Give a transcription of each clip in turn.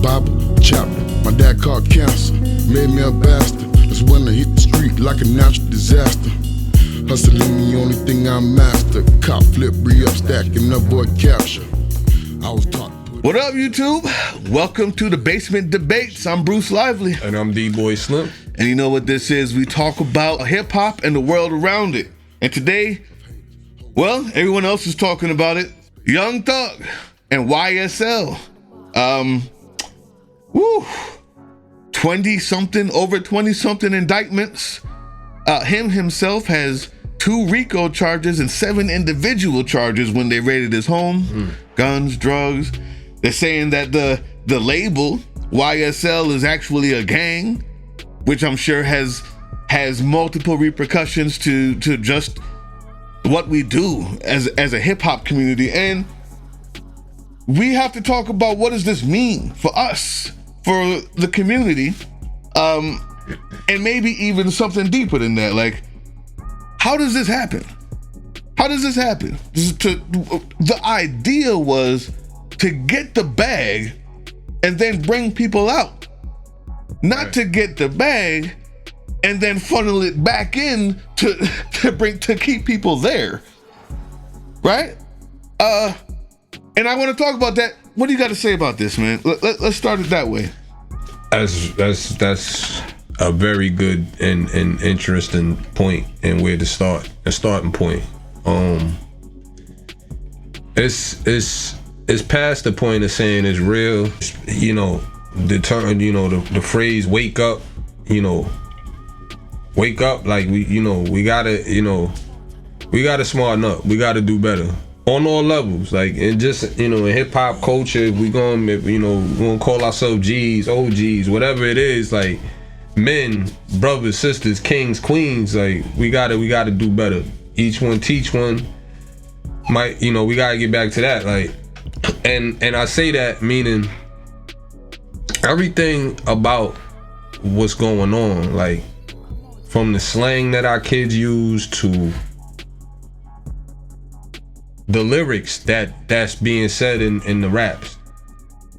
Bible chapter. My dad caught cancer, made me a bastard. That's when I hit the street like a natural disaster. Hustling the only thing I master. Cop flip, re-up, stacking up, boy capture. I was taught. What up, YouTube? Welcome to the Basement Debates. I'm Bruce Lively. And I'm D-Boy Slim. And you know what this is? We talk about hip-hop and the world around it. And today, well, everyone else is talking about it. Young Thug and YSL. 20-something indictments. Him himself has 2 RICO charges and 7 individual charges when they raided his home. Guns, drugs. They're saying that the label YSL is actually a gang, which I'm sure has multiple repercussions to just what we do as a hip hop community. And we have to talk about, what does this mean for us, for the community, and maybe even something deeper than that. Like, how does this happen? How does this happen? The idea was to get the bag and then bring people out, not to get the bag and then funnel it back in to keep people there, right? And I want to talk about that. What do you got to say about this, man? Let's start it that way. That's a very good and interesting point, and where to start. A starting point. It's past the point of saying it's real. You know, the term, you know, the phrase "wake up." You know, wake up. Like we gotta smarten up. We gotta do better on all levels. Like, and just, in hip hop culture, we gonna call ourselves G's, OGs, whatever it is. Like, men, brothers, sisters, kings, queens. Like, we gotta do better. Each one teach one. We gotta get back to that. Like, and I say that meaning everything about what's going on, like from the slang that our kids use to the lyrics that's being said in the raps.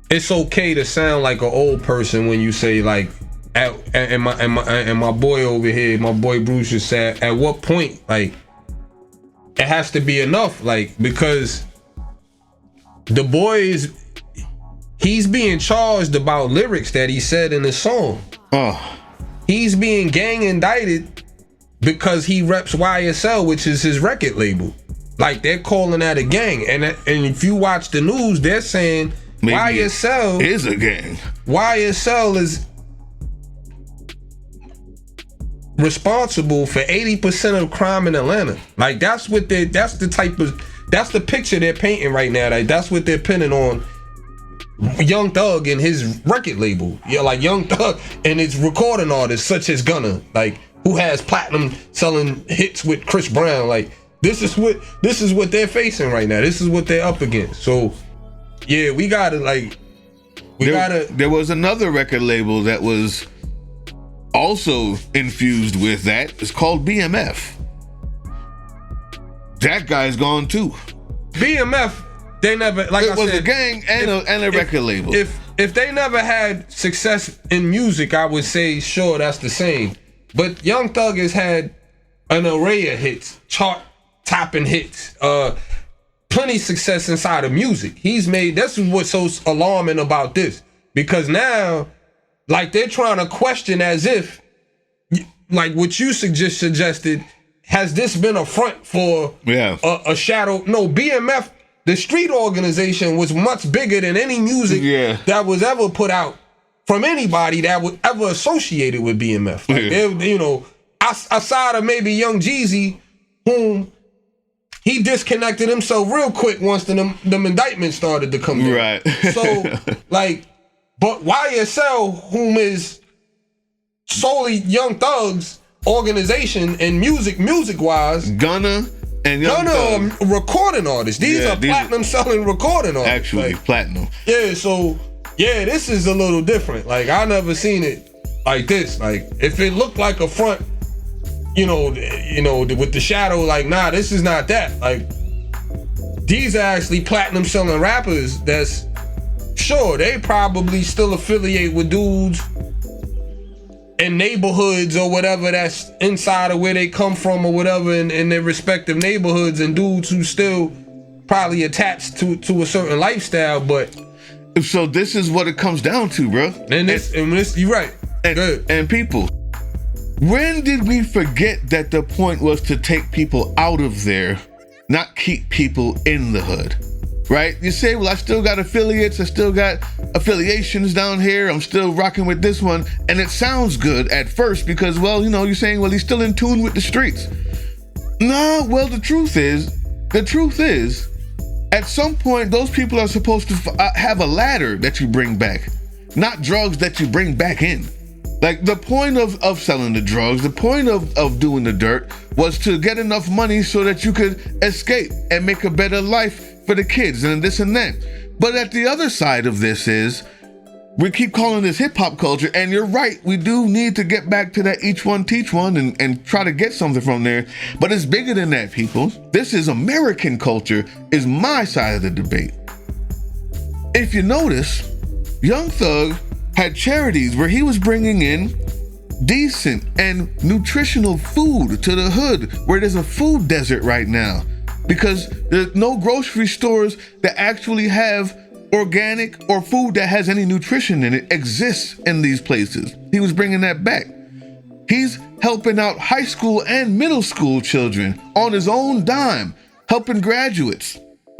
It's okay to sound like an old person when you say, like, and my boy over here, my boy Bruce just said, at what point, like, it has to be enough, like, because the boy he's being charged about lyrics that he said in his song. He's being gang indicted because he reps YSL, which is his record label. Like, they're calling that a gang, and if you watch the news, they're saying maybe YSL is a gang. YSL is responsible for 80% of crime in Atlanta. Like, that's the picture they're painting right now. Like, that's what they're pinning on Young Thug and his record label. Yeah, like Young Thug and his recording artists such as Gunna, like, who has platinum selling hits with Chris Brown. Like, this is what they're facing right now. This is what they're up against. So yeah, we gotta, like, there was another record label that was also infused with that. It's called BMF. That guy's gone too. BMF, they never, like I said, it was a gang and a record label. If they never had success in music, I would say sure, that's the same. But Young Thug has had an array of hits, chart-topping hits, plenty success inside of music. He's made, this is what's so alarming about this, because now, like, they're trying to question as if, like what you suggested, has this been a front for a shadow? No, BMF, the street organization, was much bigger than any music that was ever put out from anybody that was ever associated with BMF. Like, outside of maybe Young Jeezy, whom he disconnected himself real quick once them indictments started to come in. Right. So, like, but YSL, whom is solely Young Thug's organization and music-wise, Gunna and Young Thug, recording artists. These are platinum selling recording artists. Actually, like, platinum. Yeah, so yeah, this is a little different. Like, I never seen it like this. Like, if it looked like a front, with the shadow, like, nah, this is not that. Like, these are actually platinum selling rappers that's sure, they probably still affiliate with dudes in neighborhoods or whatever that's inside of where they come from or whatever in their respective neighborhoods, and dudes who still probably attached to a certain lifestyle. But so this is what it comes down to, bro. And this you're right. And people, when did we forget that the point was to take people out of there, not keep people in the hood? Right? You say, well, I still got affiliates, I still got affiliations down here, I'm still rocking with this one, and it sounds good at first because, well, you know, you're saying, well, he's still in tune with the streets. No, well, the truth is, at some point, those people are supposed to have a ladder that you bring back, not drugs that you bring back in. Like, the point of selling the drugs, the point of doing the dirt was to get enough money so that you could escape and make a better life for the kids and this and that. But at the other side of this is, we keep calling this hip hop culture, and you're right, we do need to get back to that each one teach one and try to get something from there. But it's bigger than that, people. This is American culture, is my side of the debate. If you notice, Young Thug had charities where he was bringing in decent and nutritional food to the hood, where there's a food desert right now because there's no grocery stores that actually have organic or food that has any nutrition in it exists in these places. He was bringing that back. He's helping out high school and middle school children on his own dime, helping graduates,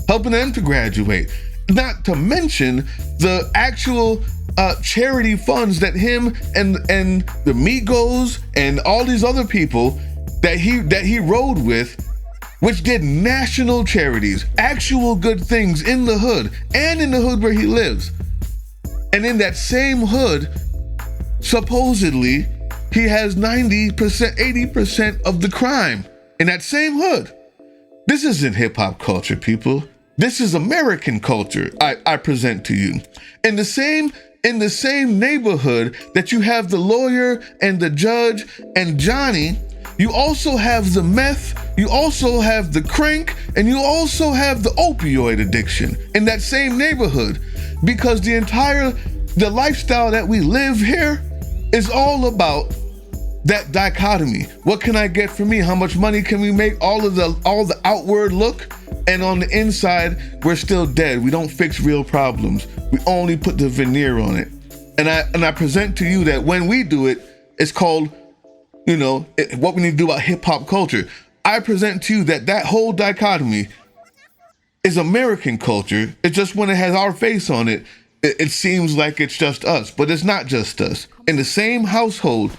helping them to graduate. Not to mention the actual charity funds that him and the Migos and all these other people that he rode with, which did national charities, actual good things in the hood and in the hood where he lives. And in that same hood, supposedly, he has 90%, 80% of the crime in that same hood. This isn't hip hop culture, people. This is American culture I present to you. In the same neighborhood that you have the lawyer and the judge and Johnny, you also have the meth, you also have the crank, and you also have the opioid addiction in that same neighborhood. Because the lifestyle that we live here is all about that dichotomy. What can I get for me? How much money can we make? All the outward look, and on the inside, we're still dead. We don't fix real problems. We only put the veneer on it. And I present to you that when we do it, it's called, what we need to do about hip hop culture. I present to you that whole dichotomy is American culture. It's just when it has our face on it, it seems like it's just us, but it's not just us. In the same household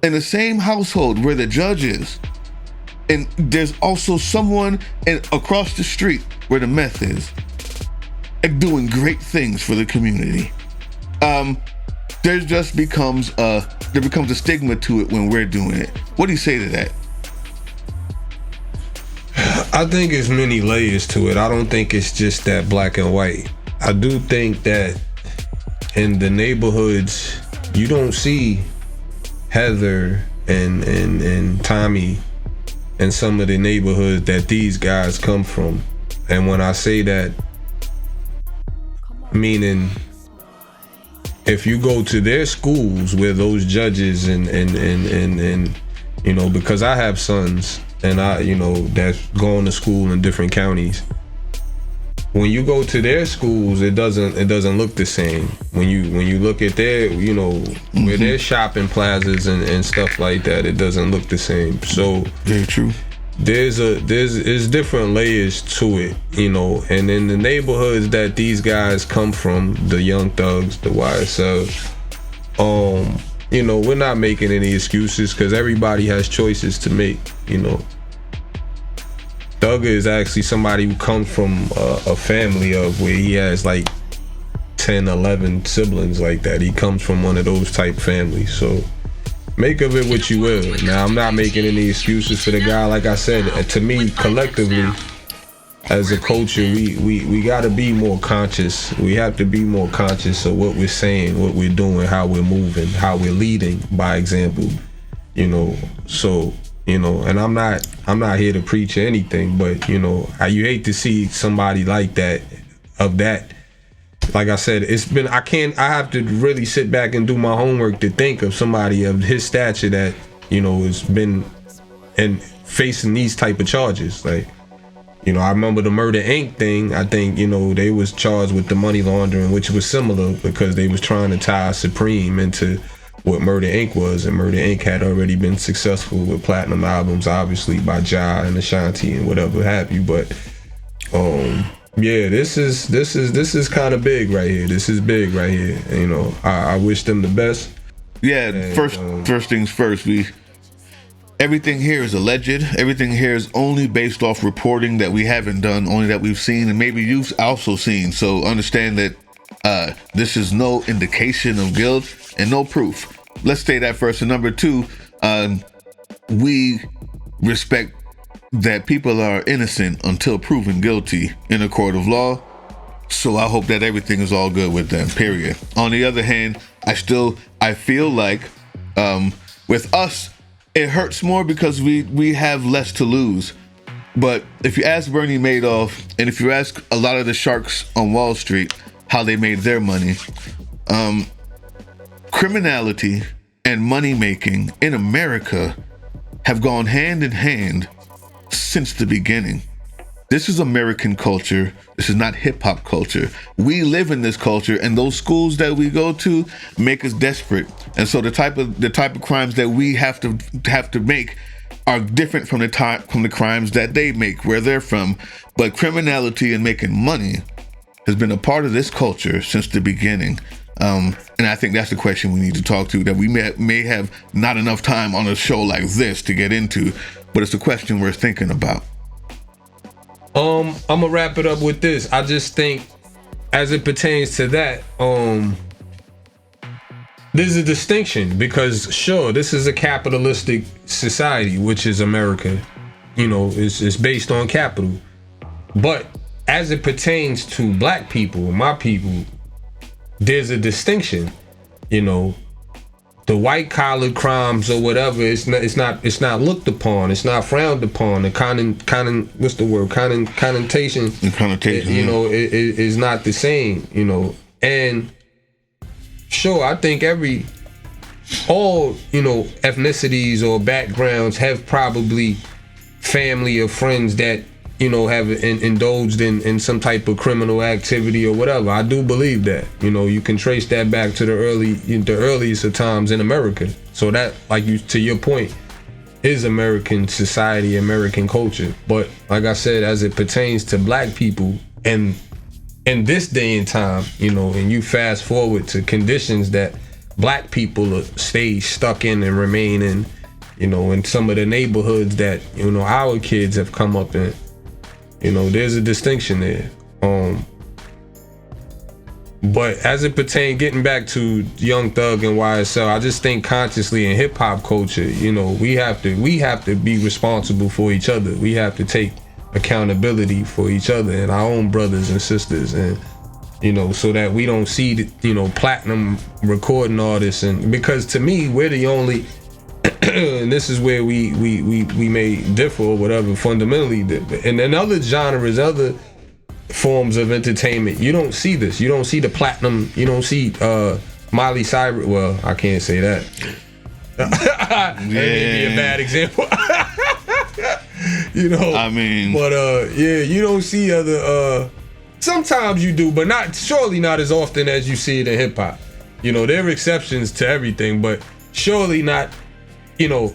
where the judge is, and there's also someone across the street where the meth is, and doing great things for the community. There becomes a stigma to it when we're doing it. What do you say to that? I think there's many layers to it. I don't think it's just that black and white. I do think that in the neighborhoods, you don't see Heather and Tommy in some of the neighborhoods that these guys come from. And when I say that, meaning if you go to their schools where those judges and because I have sons and that's going to school in different counties. When you go to their schools, it doesn't look the same. When you look at their, where their shopping plazas and stuff like that, it doesn't look the same. So very true. There's different layers to it, and in the neighborhoods that these guys come from, the Young Thugs, the YSL, we're not making any excuses because everybody has choices to make, Thugger is actually somebody who comes from a family of where he has like 10, 11 siblings like that. He comes from one of those type families. So make of it what you will. Now, I'm not making any excuses for the guy. Like I said, to me, collectively, as a culture, we got to be more conscious. We have to be more conscious of what we're saying, what we're doing, how we're moving, how we're leading by example. So, and I'm not here to preach anything, but you hate to see somebody like that, of that like I said, it's been, I have to really sit back and do my homework to think of somebody of his stature that, you know, has been and facing these type of charges. Like, you know, I remember the Murder Inc. thing. I think, you know, they was charged with the money laundering, which was similar because they was trying to tie Supreme into what Murder Inc. was, and Murder Inc. had already been successful with platinum albums, obviously by Ja and Ashanti and whatever have you. But yeah, this is kind of big right here. This is big right here. And, you know, I wish them the best. Yeah, and, first things first, everything here is alleged. Everything here is only based off reporting that we haven't done, only that we've seen, and maybe you've also seen. So understand that this is no indication of guilt and no proof. Let's say that first. And number two, we respect that people are innocent until proven guilty in a court of law. So I hope that everything is all good with them, period. On the other hand, I feel like with us, it hurts more because we have less to lose. But if you ask Bernie Madoff, and if you ask a lot of the sharks on Wall Street how they made their money, criminality and money making in America have gone hand in hand since the beginning. This is American culture. This is not hip hop culture. We live in this culture, and those schools that we go to make us desperate. And so the type of crimes that we have to make are different from the crimes that they make where they're from. But criminality and making money has been a part of this culture since the beginning. And I think that's the question we need to talk to, that we may have not enough time on a show like this to get into, but it's a question we're thinking about. I'm gonna wrap it up with this. I just think, as it pertains to that, there's a distinction, because sure, this is a capitalistic society, which is America. You know, it's based on capital. But as it pertains to black people, my people, there's a distinction. You know, the white collar crimes or whatever, it's not looked upon, it's not frowned upon. The connotation, you know, it is not the same, you know. And sure, I think all, you know, ethnicities or backgrounds have probably family or friends that, you know, have indulged in some type of criminal activity or whatever. I do believe that. You know, you can trace that back to the earliest of times in America. So that, like to your point, is American society, American culture. But like I said, as it pertains to black people, and in this day and time, you know, and you fast forward to conditions that black people stay stuck in and remain in, you know, in some of the neighborhoods that, you know, our kids have come up in. You know, there's a distinction there. But as it pertains, getting back to Young Thug and YSL, I just think consciously in hip hop culture, you know, we have to be responsible for each other. We have to take accountability for each other and our own brothers and sisters, and, you know, so that we don't see the, you know, platinum recording artists. And because to me, we're the only and this is where we may differ or whatever fundamentally, and in other genres, other forms of entertainment, you don't see this. You don't see the platinum, you don't see Miley Cyrus. Well, I can't say that. That may be a bad example. You know, I mean, but yeah, you don't see other sometimes you do, but surely not as often as you see it in hip hop. You know, there are exceptions to everything, but surely not. You know,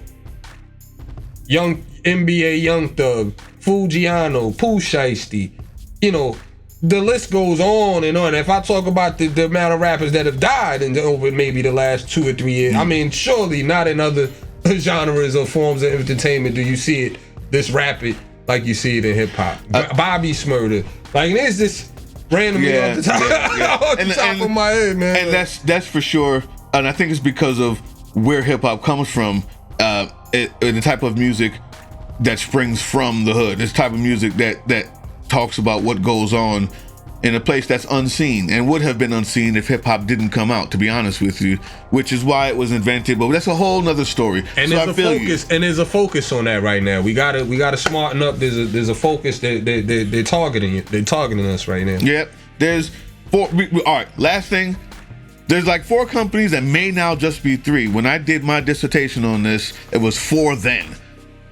young NBA Young Thug, Fujiano, Pooh Shiesty, you know, the list goes on and on. If I talk about the amount of rappers that have died over maybe the last 2 or 3 years, I mean, surely not in other genres or forms of entertainment do you see it this rapid like you see it in hip hop. Bobby Shmurda, like, there's this randomly off the top, off the top of my head, man. And that's for sure. And I think it's because of where hip hop comes from, the type of music that springs from the hood. This type of music that talks about what goes on in a place that's unseen and would have been unseen if hip hop didn't come out, to be honest with you, which is why it was invented. But that's a whole nother story. And so there's a focus on that right now. We gotta smarten up. There's a focus that they're targeting us right now. Yep. All right, last thing. There's like 4 companies that may now just be 3. When I did my dissertation on this, it was 4 then,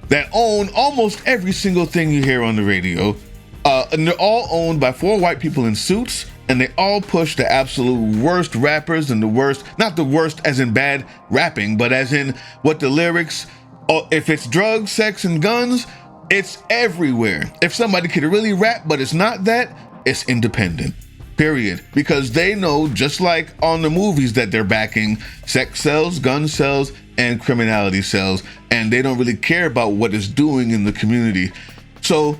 that own almost every single thing you hear on the radio. And they're all owned by 4 white people in suits, and they all push the absolute worst rappers and the worst, not the worst as in bad rapping, but as in what the lyrics, if it's drugs, sex, and guns, it's everywhere. If somebody could really rap, but it's not that, it's independent. Period. Because they know, just like on the movies that they're backing, sex sells, gun sells, and criminality sells, and they don't really care about what it's doing in the community. So,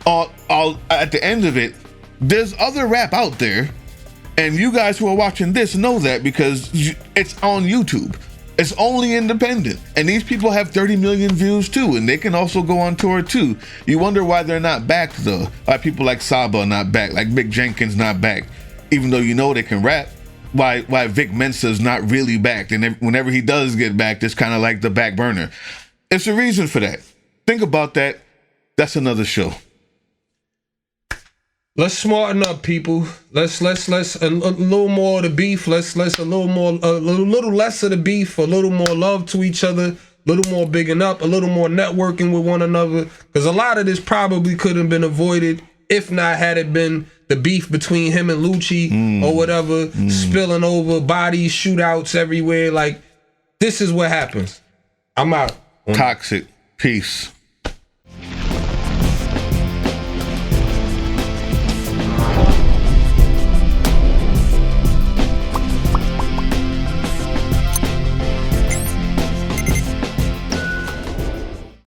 at the end of it, there's other rap out there, and you guys who are watching this know that because it's on YouTube. It's only independent, and these people have 30 million views too, and they can also go on tour too. You wonder why they're not backed though. Why people like Saba not back, like Mick Jenkins not back, even though you know they can rap. Why Vic Mensa's not really backed, and whenever he does get backed, it's kind of like the back burner. It's a reason for that. Think about that. That's another show. Let's smarten up, people. Let's a little more of the beef. Let's a little less of the beef. A little more love to each other. A little more bigging up. A little more networking with one another. Because a lot of this probably could have been avoided if not had it been the beef between him and Lucci or whatever, spilling over, bodies, shootouts everywhere. Like, this is what happens. I'm out. Toxic. Peace.